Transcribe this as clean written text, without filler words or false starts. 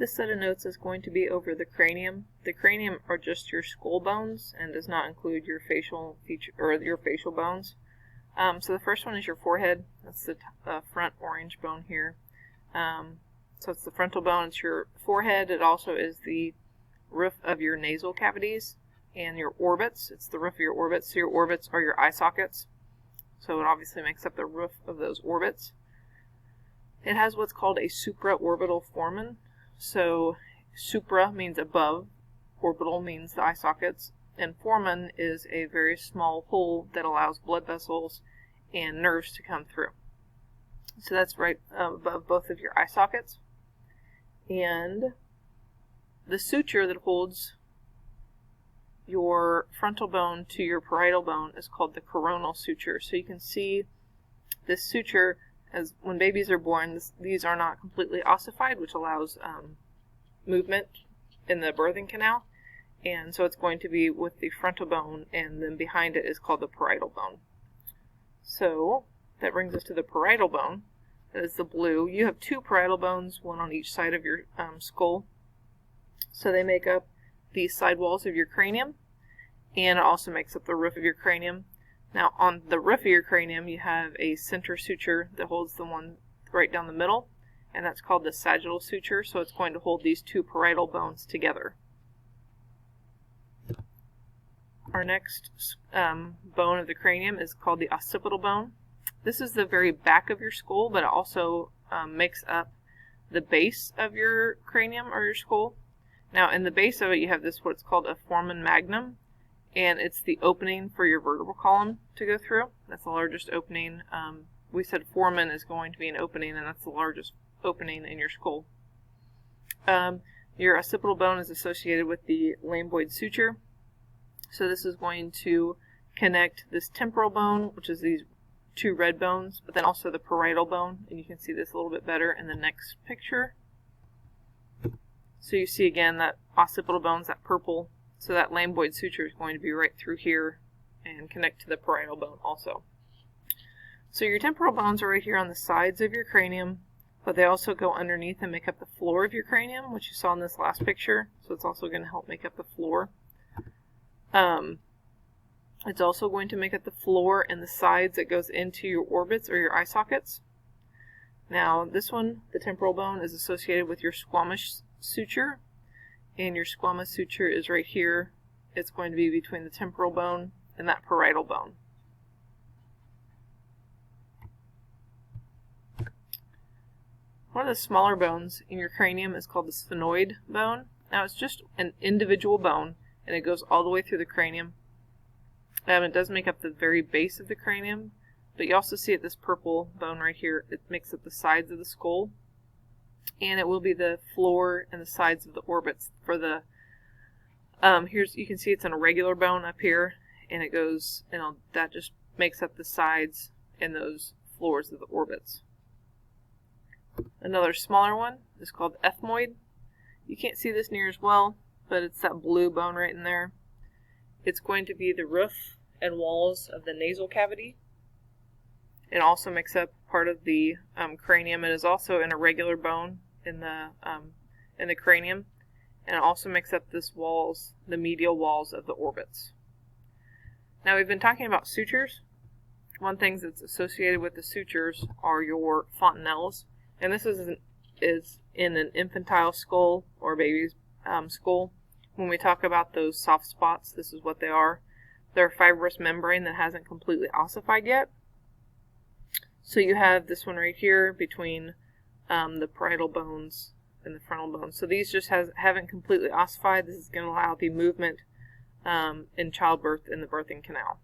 This set of notes is going to be over the cranium. The cranium are just your skull bones and does not include your facial feature or your facial bones. So the first one is your forehead. That's the front orange bone here. So it's the frontal bone. It's your forehead. It also is the roof of your nasal cavities and your orbits. It's the roof of your orbits. So your orbits are your eye sockets. So it obviously makes up the roof of those orbits. It has what's called a supraorbital foramen. So supra means above, orbital means the eye sockets, and foramen is a very small hole that allows blood vessels and nerves to come through. So that's right above both of your eye sockets. And the suture that holds your frontal bone to your parietal bone is called the coronal suture. So you can see this suture, as when babies are born, these are not completely ossified, which allows movement in the birthing canal. And so it's going to be with the frontal bone, and then behind it is called the parietal bone. So that brings us to the parietal bone. That is the blue. You have two parietal bones, one on each side of your skull. So they make up the side walls of your cranium, and it also makes up the roof of your cranium. Now on the roof of your cranium you have a center suture that holds the one right down the middle, and that's called the sagittal suture. So it's going to hold these two parietal bones together. Our next bone of the cranium is called the occipital bone. This is the very back of your skull, but it also makes up the base of your cranium or your skull. Now in the base of it you have this what's called a foramen magnum, and it's the opening for your vertebral column to go through. That's the largest opening. We said foramen is going to be an opening, and that's the largest opening in your skull. Your occipital bone is associated with the ethmoid suture. So this is going to connect this temporal bone, which is these two red bones, but then also the parietal bone, and you can see this a little bit better in the next picture. So you see again that occipital bone's that purple, so that ethmoid suture is going to be right through here and connect to the parietal bone also. So your temporal bones are right here on the sides of your cranium, but they also go underneath and make up the floor of your cranium, which you saw in this last picture. So it's also going to help make up the floor. It's also going to make up the floor and the sides that goes into your orbits or your eye sockets. Now this one, the temporal bone, is associated with your squamous suture, and your squamous suture is right here. It's going to be between the temporal bone and that parietal bone. One of the smaller bones in your cranium is called the phenoid bone. Now it's just an individual bone, and it goes all the way through the cranium. It does make up the very base of the cranium, but you also see it, this purple bone right here. It makes up the sides of the skull, and it will be the floor and the sides of the orbits for the. Here's, you can see it's an irregular bone up here, and it goes, that just makes up the sides and those floors of the orbits. Another smaller one is called ethmoid. You can't see this near as well, but it's that blue bone right in there. It's going to be the roof and walls of the nasal cavity. It also makes up part of the cranium. It is also an irregular bone in the cranium, and it also makes up this walls, the medial walls of the orbits. Now we've been talking about sutures. One thing that's associated with the sutures are your fontanelles, and this is in an infantile skull or baby's skull. When we talk about those soft spots, this is what they are. They're a fibrous membrane that hasn't completely ossified yet. So you have this one right here between the parietal bones and the frontal bones. So these just haven't completely ossified. This is going to allow the movement in childbirth in the birthing canal.